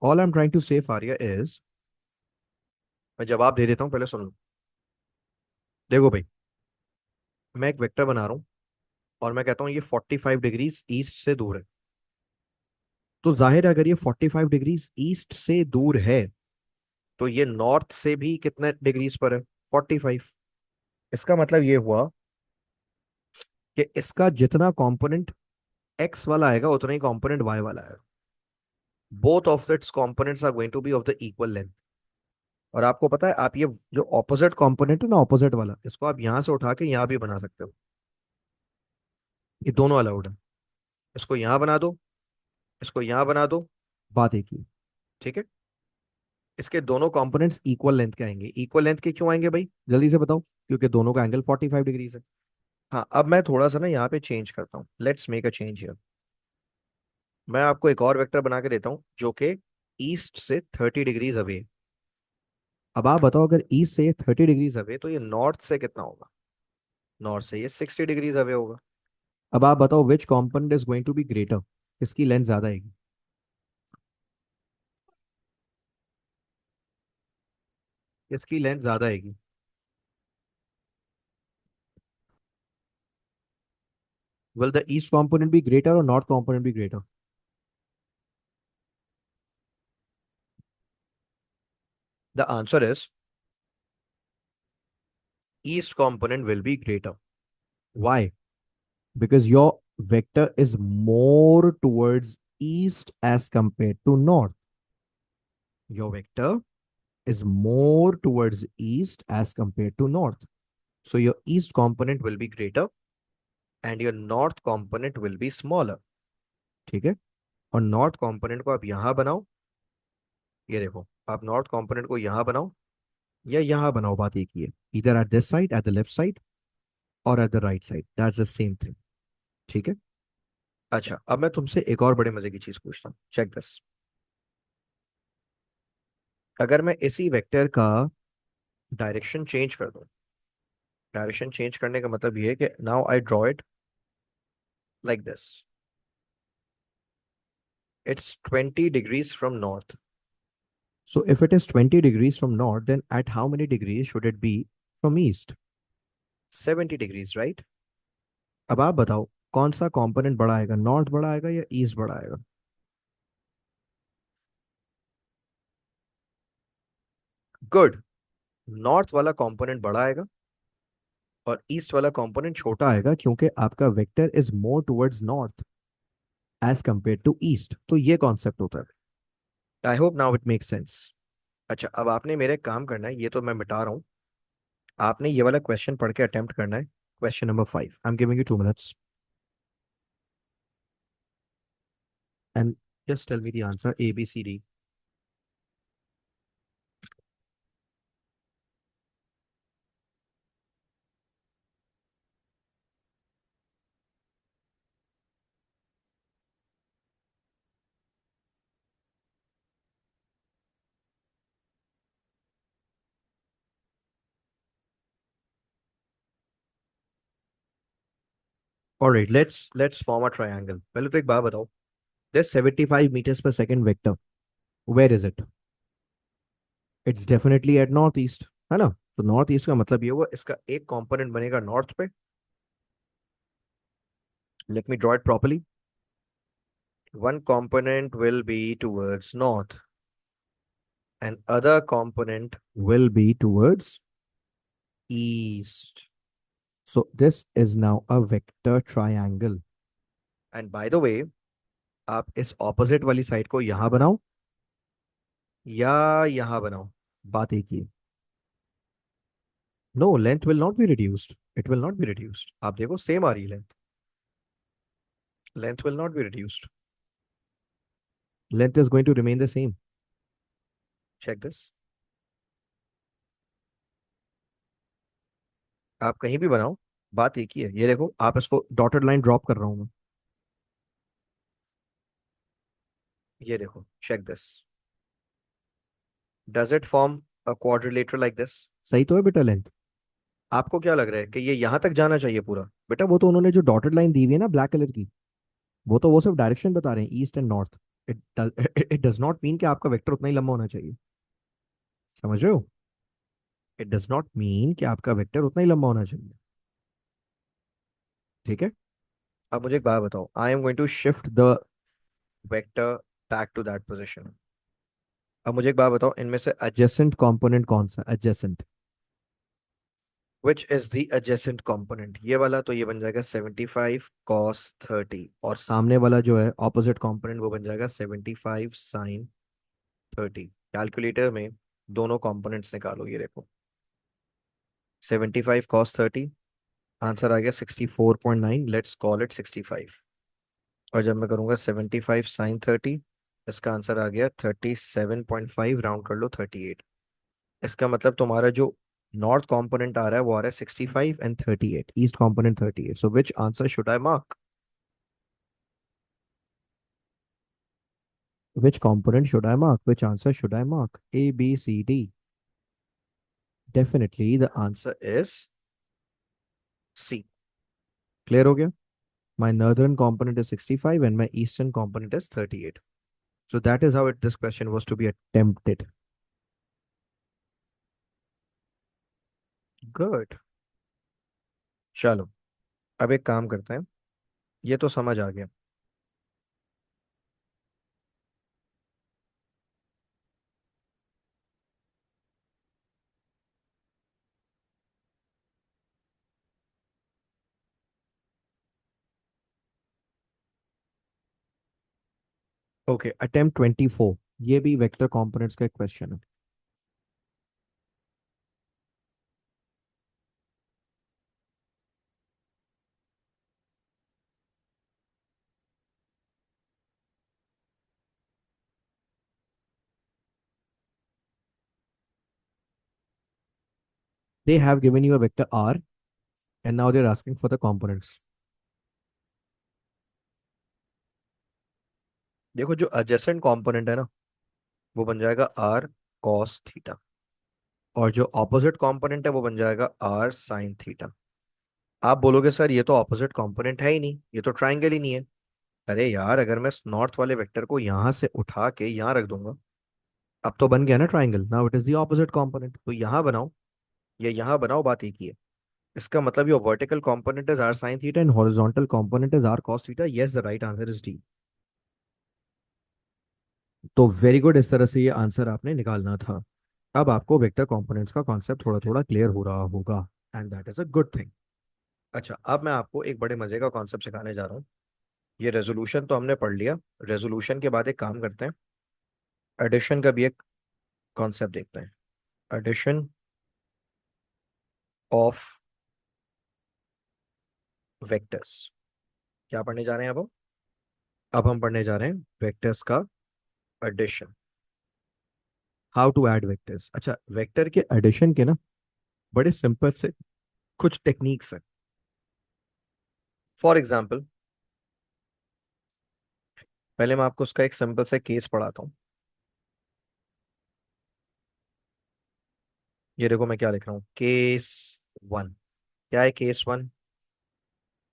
[SPEAKER 1] All I'm trying to say, Faria, is मैं जवाब दे देता हूँ, पहले सुन लो। देखो भाई, मैं एक वेक्टर बना रहा हूँ और मैं कहता हूँ ये 45 डिग्रीज ईस्ट से दूर है। तो जाहिर है अगर ये 45 डिग्रीज ईस्ट से दूर है, तो ये नॉर्थ से भी कितने डिग्रीज पर है? 45। इसका मतलब ये हुआ कि इसका जितना कंपोनेंट एक्स वाला आएगा उतना ही कंपोनेंट वाई वाला आएगा। Both of its components are going to be of the equal length. और आपको पता है, आप ये जो ऑपोजिट कंपोनेंट है ना, ऑपोजिट वाला, इसको आप यहां से उठा के यहां भी बना सकते हो। ये दोनों अलाउड है। इसको यहां बना दो, इसको यहां बना दो, बात एक ही। ठीक है? इसके दोनों कंपोनेंट्स इक्वल लेंथ के आएंगे। इक्वल लेंथ के क्यों आएंगे भाई, जल्दी से बताओ? क्योंकि दोनों का एंगल 45 डिग्रीज है। हाँ, अब मैं थोड़ा सा ना यहाँ पे चेंज करता हूँ। Let's make a change here. मैं आपको एक और वेक्टर बना के देता हूँ जो कि ईस्ट से 30 डिग्रीज अवे। अब आप बताओ, अगर ईस्ट से 30 डिग्रीज अवे, तो ये नॉर्थ से कितना होगा? नॉर्थ से ये 60 डिग्रीज अवे होगा। अब आप बताओ which component is going to be greater, किसकी लेंथ ज्यादा आएगी? किसकी लेंथ ज्यादा आएगी? Will the east component be greater और north component be greater? The answer is east component will be greater. Why? Because your vector is more towards east as compared to north. Your vector is more towards east as compared to north. So your east component will be greater and your north component will be smaller. ठीक है? और north component को आप यहां बनाओ। ये देखो, आप नॉर्थ कंपोनेंट को यहां बनाओ या यहां बनाओ, बात एक ही है। इधर at this side, at the left side, और at the right side, that's the same thing. ठीक है? अच्छा, अब मैं तुमसे एक और बड़े मजे की चीज पूछता हूँ, चेक दिस। अगर मैं इसी वेक्टर का डायरेक्शन चेंज कर दूं, डायरेक्शन चेंज करने का मतलब ये है कि now I draw it like this, it's 20 degrees from north. So if it is 20 degrees from north, then at how many degrees should it be from east? 70 degrees, right? अब आप बताओ कौन सा कंपोनेंट बड़ा आएगा, नॉर्थ बड़ा आएगा या ईस्ट बड़ा आएगा? गुड, नॉर्थ वाला कंपोनेंट बड़ा आएगा और ईस्ट वाला कंपोनेंट छोटा आएगा, क्योंकि आपका vector is more towards north as compare to east. तो ये कॉन्सेप्ट होता है। I hope now it make sense. अच्छा, अब आपने मेरे काम करना है, ये तो मैं मिटा रहा हूँ। आपने ये वाला क्वेश्चन पढ़ के अटेम्प्ट करना है, question number 5। I am giving you 2 minutes and just tell me the answer A, B, C, D. All right, let's form a triangle. पहले तो एक बात बताओ, this 75 meters per second vector, where is it? It's definitely at north east, है ना? तो north east का मतलब ये हुआ इसका एक कंपोनेंट बनेगा नॉर्थ पे। Let me draw it properly. One component will be towards north and other component will be towards east. So this is now a vector triangle. And by the way, आप इस opposite वाली side को यहां बनाओ या यहां बनाओ, बात एक ही है। No, length will not be reduced, it will not be reduced. आप देखो सेम आ रही है length, length will not be reduced, length is going to remain the same. Check this. आप कहीं भी बनाओ, बात एक ही है। ये देखो, आप इसको डॉटेड लाइन ड्रॉप कर रहा हूं मैं, ये देखो, check this. Does it form a quadrilateral like this? सही तो है बेटा लेंथ। आपको क्या लग रहा है कि ये यहां तक जाना चाहिए पूरा? बेटा वो तो उन्होंने जो डॉटेड लाइन दी हुई है ना ब्लैक कलर की, वो सिर्फ डायरेक्शन बता रहे हैं, east and north. It it does not mean कि आपका वेक्टर उतना ही लंबा होना चाहिए। समझ रहे हो? इट डज नॉट मीन कि आपका वेक्टर उतना ही लंबा होना चाहिए। ठीक है। अब मुझे एक बात बताओ, I am going to shift the vector back to that position. अब मुझे एक बात बताओ, इनमें से एडजेसेंट कंपोनेंट कौन सा? Adjacent, which is the adjacent component? ये वाला तो ये बन जाएगा 75 cos 30, और सामने वाला जो है ऑपोजिट कंपोनेंट वो बन जाएगा 75 sin 30। कैलकुलेटर में दोनों कंपोनेंट्स निकालो, ये देखो, 75 cos 30, आंसर आ गया 64.9, लेट्स कॉल इट 65। और जब मैं करूंगा 75 sin 30, इसका आंसर आ गया 37.5, राउंड कर लो 38। इसका मतलब तुम्हारा जो नॉर्थ कंपोनेंट आ रहा है वो आ रहा है 65 and 38, east component 38। So which answer should I mark? Which component should I mark? Which answer should I mark? A, B, C, D. Definitely the answer is C. Clear हो गया? My northern component is 65 and my eastern component is 38. So that is how this question was to be attempted. Good. चलो, अब एक काम करते हैं, ये तो समझ आ गया। ओके, अटेम्प्ट 24, ये भी वेक्टर कंपोनेंट्स का एक क्वेश्चन है। They have given you a vector R and now they're asking for the components. देखो, जो adjacent component है ना, वो बन जाएगा R कॉस थीटा, और जो ऑपोजिट कंपोनेंट है वो बन जाएगा आर साइन थीटा। आप बोलोगे सर ये तो ऑपोजिट कंपोनेंट है ही नहीं, ये तो ट्राइंगल ही नहीं है। अरे यार, अगर मैं नॉर्थ वाले वेक्टर को यहां से उठा के यहां रख दूंगा, अब तो बन गया ना triangle, now it is the opposite component. तो यहां बनाओ या यहां बनाओ, बात एक ही है। इसका मतलब your vertical component is R sine theta and horizontal component is R cos theta. Yes, the right answer is D. तो वेरी गुड, इस तरह से ये आंसर आपने निकालना था। अब आपको वेक्टर कंपोनेंट्स का कॉन्सेप्ट थोड़ा थोड़ा क्लियर हो रहा होगा, and that is a good thing. अच्छा, अब मैं आपको एक बड़े मजे का कॉन्सेप्ट सिखाने जा रहा हूँ। ये रेजोल्यूशन तो हमने पढ़ लिया। रेजोल्यूशन के बाद एक काम करते हैं, एडिशन का भी एक कॉन्सेप्ट देखते हैं। Addition of vectors. क्या पढ़ने जा रहे हैं अब हम? अब हम पढ़ने जा रहे हैं वेक्टर्स का addition. How to add vectors. अच्छा, वेक्टर के एडिशन के ना बड़े सिंपल से कुछ टेक्निक्स हैं। फॉर एग्जाम्पल, पहले मैं आपको उसका एक सिंपल सा केस पढ़ाता हूँ। ये देखो मैं क्या लिख रहा हूँ, केस वन। क्या है case one?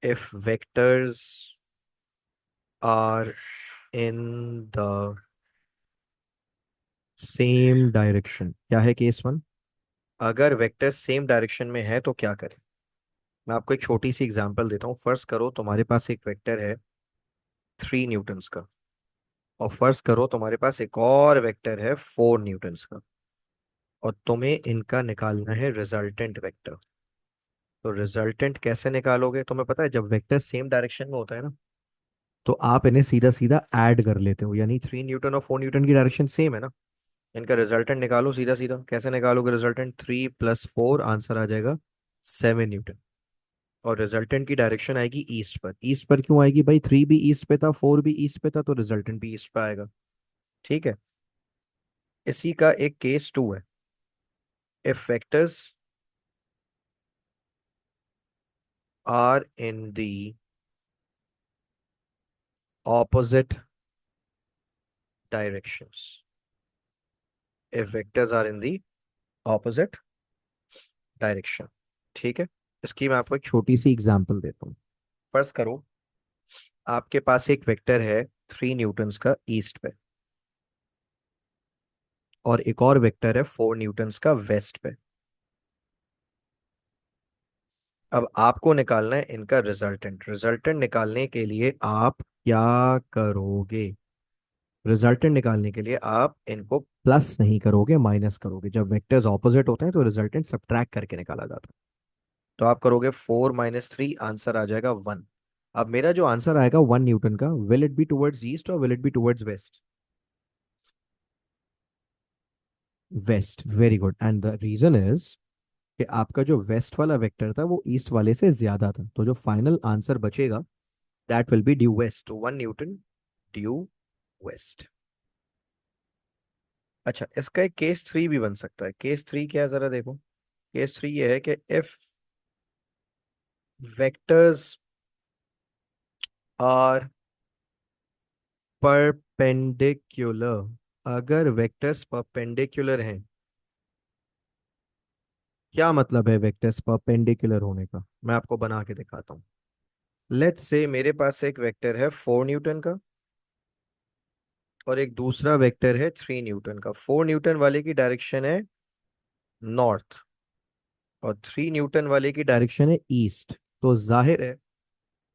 [SPEAKER 1] If vectors are in the same direction. क्या है केस वन? अगर वेक्टर सेम डायरेक्शन में है तो क्या करें। मैं आपको एक छोटी सी एग्जांपल देता हूँ। फर्स्ट करो तुम्हारे पास एक वेक्टर है 3 न्यूटन्स का, और फर्स्ट करो तुम्हारे पास एक और वेक्टर है 4 न्यूटन्स का, और तुम्हें इनका निकालना है रिजल्टेंट वेक्टर। तो रिजल्टेंट कैसे निकालोगे? तुम्हें पता है, जब वेक्टर सेम डायरेक्शन में होता है ना, तो आप इन्हें सीधा सीधा ऐड कर लेते हो, यानी 3 न्यूटन और 4 न्यूटन की डायरेक्शन सेम है ना। इनका रिजल्टेंट निकालो सीधा सीधा। कैसे निकालोगे रिजल्टेंट? 3 + 4, आंसर आ जाएगा 7 न्यूटन। और रिजल्टेंट की डायरेक्शन आएगी ईस्ट पर। ईस्ट पर क्यों आएगी भाई? 3 भी ईस्ट पे था, 4 भी ईस्ट पे था, तो रिजल्टेंट भी ईस्ट पे आएगा। ठीक है। इसी का एक केस टू है। If vectors are in the opposite directions. If vectors are in the opposite direction. ठीक है। इसकी मैं आपको एक छोटी सी एग्जांपल देता हूँ। फर्स्ट करो, आपके पास एक वेक्टर है 3 न्यूटन्स का ईस्ट पे, और एक और वेक्टर है 4 न्यूटन्स का वेस्ट पे। अब आपको निकालना है इनका रिजल्टेंट। रिजल्टेंट निकालने के लिए आप क्या करोगे? रिजल्टेंट निकालने के लिए आप इनको प्लस नहीं करोगे, माइनस करोगे। जब वेक्टर्स ऑपोजिट होते हैं तो रिजल्टेंट सब्ट्रैक्ट करके निकाला जाता है। तो आप करोगे 4 - 3, आंसर आ जाएगा 1। अब मेरा जो आंसर आएगा 1 न्यूटन का, will it be towards east और will it be towards west? West. Very good, and the reason is कि आपका जो वेस्ट वाला वेक्टर था वो ईस्ट वाले से ज्यादा था, तो जो फाइनल आंसर बचेगा that will be due west. 1 newton due west. अच्छा, इसका एक केस थ्री भी बन सकता है। केस थ्री क्या है जरा देखो। केस थ्री ये है कि इफ वेक्टर्स आर परपेंडिकुलर। अगर वेक्टर्स परपेंडिकुलर हैं। क्या मतलब है वेक्टर्स परपेंडिकुलर होने का? मैं आपको बना के दिखाता हूँ। लेट्स से मेरे पास एक वेक्टर है 4 न्यूटन का, और एक दूसरा वेक्टर है 3 न्यूटन का। 4 न्यूटन वाले की डायरेक्शन है नॉर्थ, और 3 न्यूटन वाले की डायरेक्शन है ईस्ट। तो जाहिर है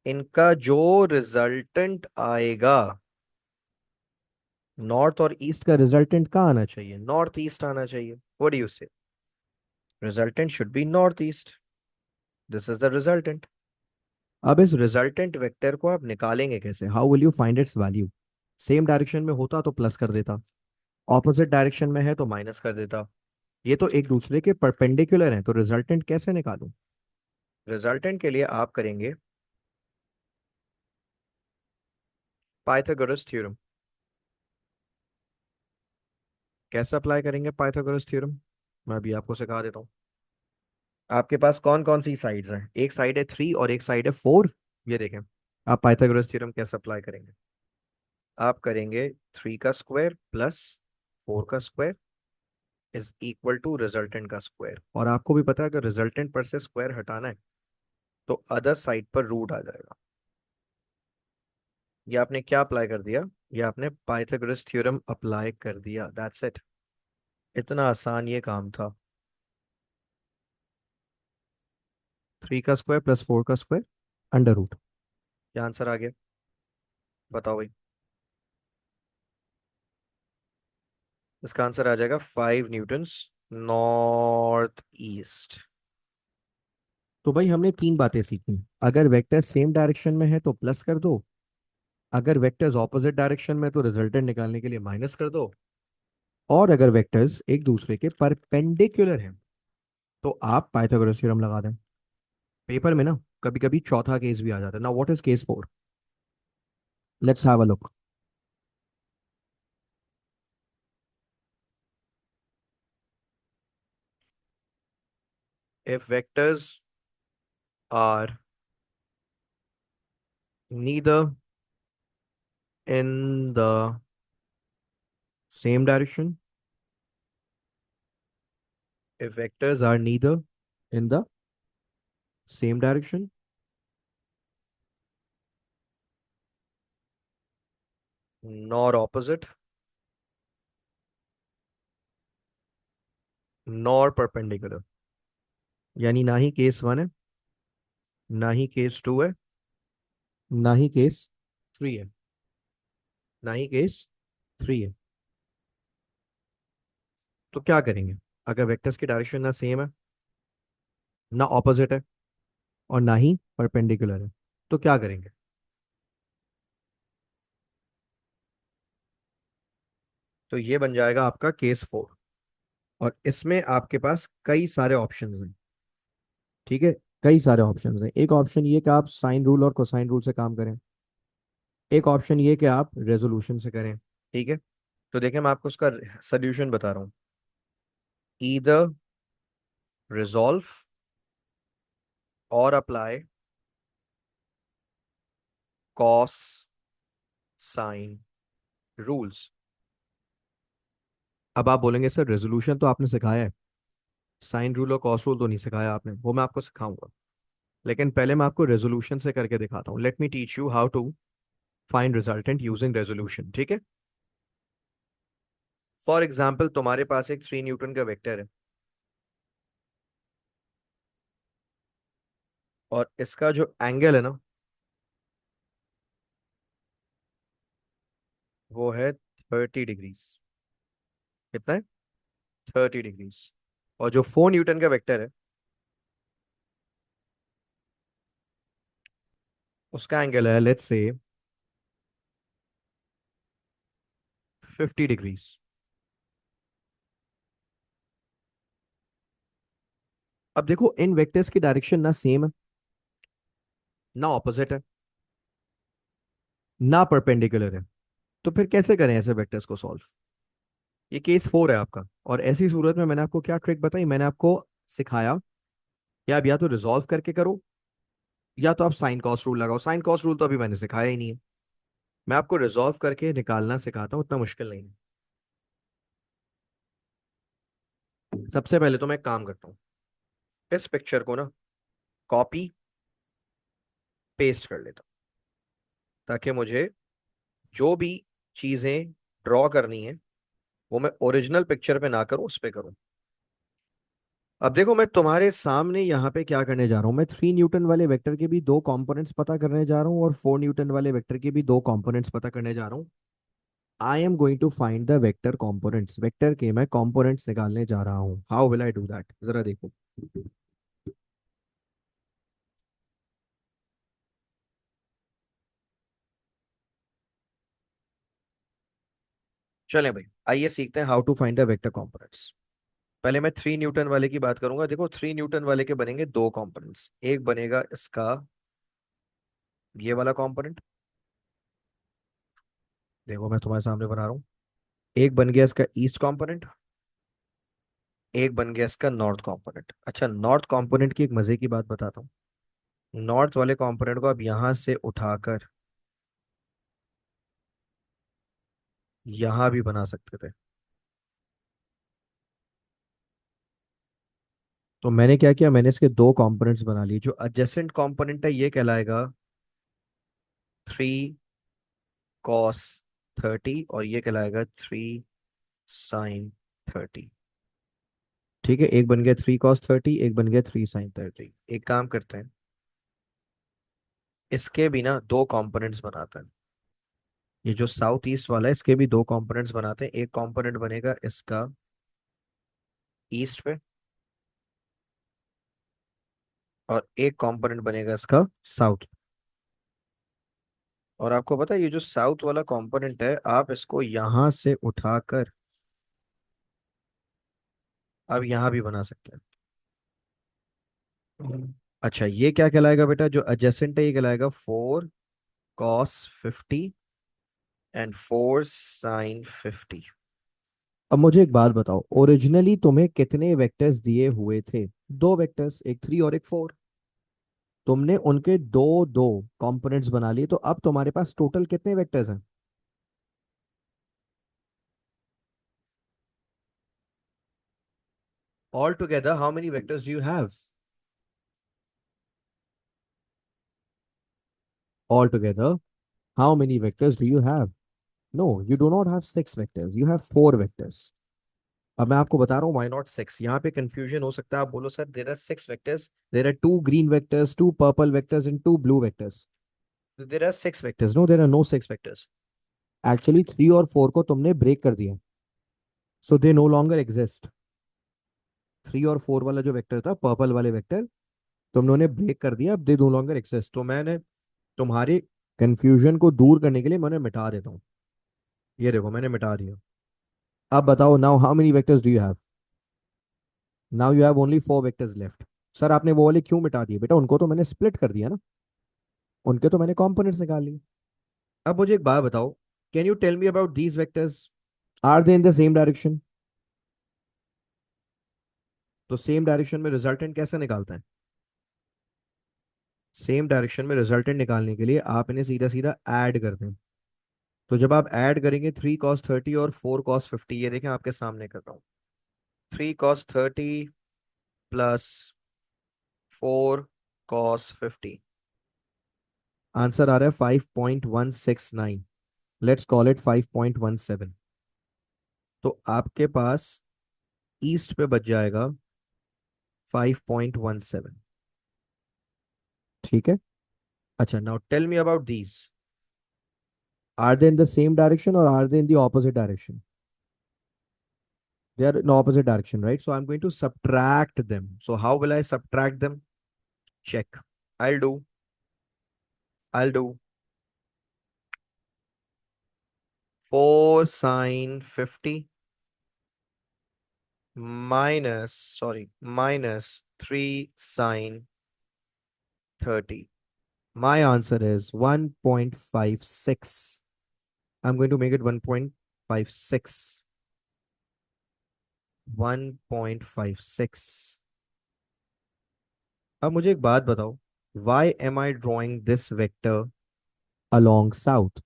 [SPEAKER 1] इनका जो रिजल्टेंट आएगा, नॉर्थ और ईस्ट का रिजल्टेंट कहाँ आना चाहिए? नॉर्थ ईस्ट आना चाहिए। व्हाट डू यू से? Resultant should be north east. This is the resultant. अब इस रिजल्टेंट वेक्टर को आप निकालेंगे कैसे? How will you find its value? Same direction में होता तो प्लस कर देता, ऑपोजिट डायरेक्शन में है तो माइनस कर देता। ये तो एक दूसरे के परपेंडिकुलर हैं, तो रिजल्टेंट कैसे निकालूं? रिजल्टेंट के लिए आप करेंगे पाइथागोरस थ्योरम। कैसे अप्लाई करेंगे पाइथागोरस थ्योरम? मैं अभी आपको सिखा देता हूँ। आपके पास कौन कौन सी साइड्स हैं? एक साइड है 3 और एक साइड है 4। ये देखें, आप पाइथागोरस थ्योरम कैसे अप्लाई करेंगे? आप करेंगे 3 का स्क्वायर प्लस 4 का square, is equal to resultant का स्क्वायर। और आपको भी पता है अगर रिजल्टेंट पर से स्क्वायर हटाना है तो अदर साइड पर रूट आ जाएगा। ये आपने क्या अप्लाई कर दिया? ये आपने पाइथागोरस थ्योरम अप्लाई कर दिया, दैट्स इट। इतना आसान ये काम था। 3 का स्क्वायर प्लस 4 का स्क्वायर अंडर रूट। क्या आंसर आ गया? बताओ भाई। इसका आंसर आ जाएगा 5 न्यूटन्स नॉर्थ ईस्ट। तो भाई हमने 3 बातें सीखी। अगर वेक्टर सेम डायरेक्शन में है तो प्लस कर दो, अगर वेक्टर्स ऑपोजिट डायरेक्शन में तो रिजल्टेंट निकालने के लिए माइनस कर दो, और अगर वेक्टर्स एक दूसरे के परपेंडिकुलर हैं तो आप पाइथागोरस थ्योरम लगा दें। पेपर में ना कभी कभी चौथा केस भी आ जाता है ना। What is case 4? Let's have a look. If vectors are neither in the same direction, if vectors are neither in the same direction nor opposite nor perpendicular, यानी ना ही केस 1 है, ना ही केस 2 है, ना ही केस 3 है, ना ही केस 3 है, तो क्या करेंगे? अगर वेक्टर्स की डायरेक्शन ना सेम है, ना ऑपोजिट है, और ना ही परपेंडिकुलर है, तो क्या करेंगे? तो ये बन जाएगा आपका केस 4। और इसमें आपके पास कई सारे ऑप्शंस हैं। ठीक है, कई सारे ऑप्शंस हैं। एक ऑप्शन ये कि आप साइन रूल और कोसाइन रूल से काम करें। एक ऑप्शन ये कि आप रेजोल्यूशन से करें। ठीक है, तो देखिए मैं आपको उसका सोल्यूशन बता रहा हूँ। ईदर रिजॉल्व और अप्लाई कॉस साइन रूल्स। अब आप बोलेंगे सर रेजोल्यूशन तो आपने सिखाया है, साइन रूल और कॉस रूल तो नहीं सिखाया आपने। वो मैं आपको सिखाऊंगा, लेकिन पहले मैं आपको रेजोल्यूशन से करके दिखाता हूँ। Let me teach you how to find resultant using resolution. ठीक है, फॉर एग्जाम्पल तुम्हारे पास एक 3 न्यूटन का वेक्टर है और इसका जो एंगल है ना वो है 30 डिग्रीज। कितना है? 30 डिग्रीज। और जो 4 न्यूटन का वेक्टर है उसका एंगल है लेट्स से 50 डिग्रीज। अब देखो इन वेक्टर्स की डायरेक्शन ना सेम है, ना ऑपोजिट है, ना परपेंडिकुलर है, तो फिर कैसे करें ऐसे वेक्टर्स को सॉल्व? ये केस 4 है आपका। और ऐसी सूरत में मैंने आपको क्या ट्रिक बताई? मैंने आपको सिखाया कि आप या तो रिजॉल्व करके करो, या तो आप साइन कॉस रूल लगाओ। साइन कॉस रूल तो अभी मैंने सिखाया ही नहीं है। मैं आपको रिजॉल्व करके निकालना सिखाता हूँ, इतना मुश्किल नहीं है। सबसे पहले तो मैं एक काम करता हूँ, इस पिक्चर को ना कॉपी पेस्ट कर लेता हूँ, ताकि मुझे जो भी चीजें ड्रॉ करनी है वो मैं ओरिजिनल पिक्चर पे ना करूं, उस पे करूं। अब देखो मैं तुम्हारे सामने यहाँ पे क्या करने जा रहा हूँ। मैं 3 न्यूटन वाले वेक्टर के भी दो कंपोनेंट्स पता करने जा रहा हूँ और 4 न्यूटन वाले वेक्टर के भी दो कंपोनेंट्स पता करने जा रहा हूँ। I am going to find the vector components. Vector के मैं कंपोनेंट्स निकालने जा रहा हूँ। How will I do that, जरा देखो। चलें भाई, आइए सीखते हैं how to find the vector components. पहले मैं 3 न्यूटन वाले की बात करूंगा। देखो 3 न्यूटन वाले के बनेंगे दो कंपोनेंट्स। एक बनेगा इसका ये वाला कंपोनेंट, देखो मैं तुम्हारे सामने बना रहा हूँ। एक बन गया इसका ईस्ट कंपोनेंट, एक बन गया इसका नॉर्थ कंपोनेंट। अच्छा, नॉर्थ कंपोनेंट की एक मजे की बात बताता हूँ। नॉर्थ वाले कंपोनेंट को आप यहां से उठाकर यहां भी बना सकते थे। तो मैंने क्या किया, मैंने इसके दो कंपोनेंट्स बना लिए। जो एडजेसेंट कंपोनेंट है ये कहलाएगा 3 cos 30, और ये कहलाएगा 3 sin 30। ठीक है, एक बन गया 3 cos 30, एक बन गया 3 sin 30। एक काम करते हैं, इसके भी ना दो कंपोनेंट्स बनाते हैं। ये जो साउथ ईस्ट वाला है इसके भी दो कंपोनेंट्स बनाते हैं। एक कंपोनेंट बनेगा इसका ईस्ट पे, और एक कंपोनेंट बनेगा इसका साउथ। और आपको पता है ये जो साउथ वाला कंपोनेंट है, आप इसको यहां से उठाकर अब यहां भी बना सकते हैं। अच्छा, ये क्या कहलाएगा बेटा, जो एडजेसेंट है ये कहलाएगा 4 cos 50 एंड 4 sin 50। अब मुझे एक बात बताओ, ओरिजिनली तुम्हें कितने वेक्टर्स दिए हुए थे? दो वेक्टर्स, एक 3 और एक 4। तुमने उनके दो दो कंपोनेंट्स बना लिए, तो अब तुम्हारे पास टोटल कितने वेक्टर्स हैं? All together how many vectors do you have? All together how many vectors do you have? No, you do not have 6 vectors, you have 4 vectors. अब मैं आपको बता रहा हूँ व्हाई नॉट 6। यहाँ पे कंफ्यूजन हो सकता है, आप बोलो sir there are 6 vectors, there are 2 green vectors, 2 purple vectors and 2 blue vectors. There are 6 vectors? No, there are no 6 vectors. Actually 3 और 4 को तुमने ब्रेक कर दिया, so they no longer exist. 3 और 4 वाला जो वेक्टर था, पर्पल वाले वेक्टर, तुमने उन्हें ब्रेक कर दिया, अब दे नो लॉन्गर एग्जिस्ट। तो मैंने तुम्हारे कंफ्यूजन को दूर करने के लिए मैंने मिटा देता हूँ। ये देखो मैंने मिटा दिया। अब बताओ, now how many vectors do you have? Now you have only 4 vectors left. Sir आपने वो वाले क्यों मिटा दिए? बेटा उनको तो मैंने स्प्लिट कर दिया ना, उनके तो मैंने कंपोनेंट्स निकाल लिए। अब मुझे एक बात बताओ, can you tell me about these vectors, are they in the same direction? तो सेम डायरेक्शन में रिजल्टेंट कैसे निकालते हैं? सेम डायरेक्शन में रिजल्टेंट निकालने के लिए आप इन्हें सीधा सीधा ऐड कर दें। तो जब आप ऐड करेंगे 3 cos 30 और 4 cos 50, ये देखें आपके सामने कर रहा हूँ, 3 cos 30 प्लस 4 cos 50, आंसर आ रहा है 5.169। Let's call it 5.17। तो आपके पास ईस्ट पे बच जाएगा 5.17। ठीक है। अच्छा, now tell me about these, are they in the same direction और are they in the opposite direction? They are in opposite direction, right? So I'm going to subtract them. So how will I subtract them? Check. I'll do. I'll do 4 sin 50 minus 3 sin 30. My answer is 1.56. I'm going to make it 1.56. 1.56. अब मुझे एक बात बताओ, why am I drawing this vector along south?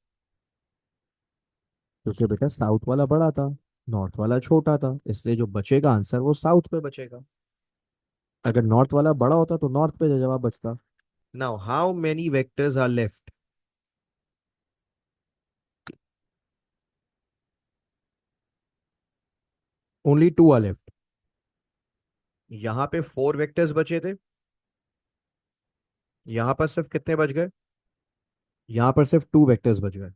[SPEAKER 1] क्योंकि बेटा south वाला बड़ा था, नॉर्थ वाला छोटा था, इसलिए जो बचेगा आंसर वो साउथ पे बचेगा। अगर नॉर्थ वाला बड़ा होता तो नॉर्थ पे जवाब बचता। Now how many vectors are left? Only 2 are left. यहाँ पे 4 वेक्टर्स बचे थे, यहाँ पर सिर्फ कितने बच गए? यहाँ पर सिर्फ 2 वेक्टर्स बच गए।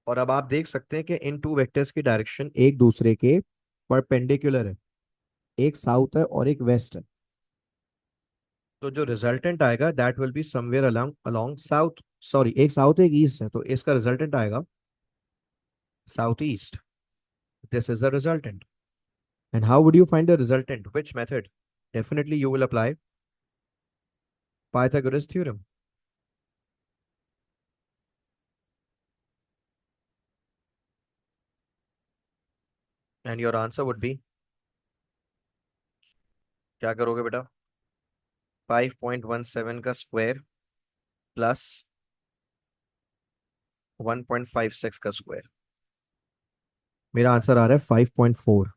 [SPEAKER 1] और अब आप देख सकते हैं कि इन 2 वेक्टर्स की डायरेक्शन एक दूसरे के परपेंडिकुलर है, एक साउथ है और एक वेस्ट है। तो जो रिजल्टेंट आएगा that will be somewhere along along south, sorry एक साउथ एक ईस्ट है, तो इसका रिजल्टेंट आएगा south east. This is the resultant. And how would you find the resultant, which method? Definitely you will apply Pythagoras theorem. And your answer would be, क्या करोगे बेटा? 5.17 का स्क्वायर प्लस 1.56 का स्क्वायर। मेरा आंसर आ रहा है 5.4।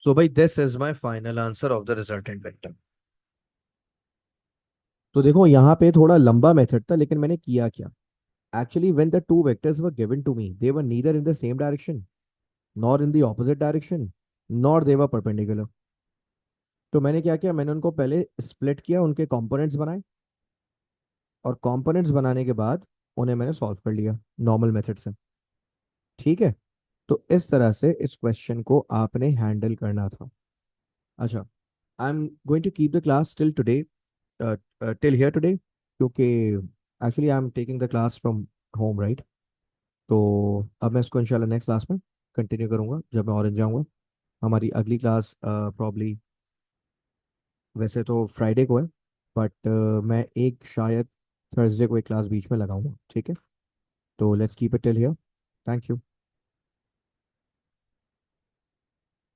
[SPEAKER 1] So भाई this is my final answer of the resultant vector. तो देखो यहाँ पे थोड़ा लंबा मेथड था, लेकिन मैंने किया क्या। Actually when the two vectors were given to me they were neither in the same direction nor in the opposite direction nor they were perpendicular. तो मैंने क्या किया, मैंने उनको पहले स्प्लिट किया, उनके कंपोनेंट्स बनाए, और कंपोनेंट्स बनाने के बाद उन्हें मैंने सॉल्व कर लिया नॉर्मल मेथड से। ठीक है। तो इस तरह से इस क्वेश्चन को आपने हैंडल करना था। अच्छा, I am going to keep the class till today, till here today, क्योंकि actually I am taking the class from home, right. तो अब मैं इसको इंशाल्लाह नेक्स्ट क्लास में कंटिन्यू करूंगा जब मैं ऑरेंज जाऊंगा। हमारी अगली क्लास प्रॉब्ली वैसे तो फ्राइडे को है, बट मैं एक शायद थर्सडे को एक क्लास बीच में लगाऊंगा, ठीक है। तो let's keep it till here. Thank you.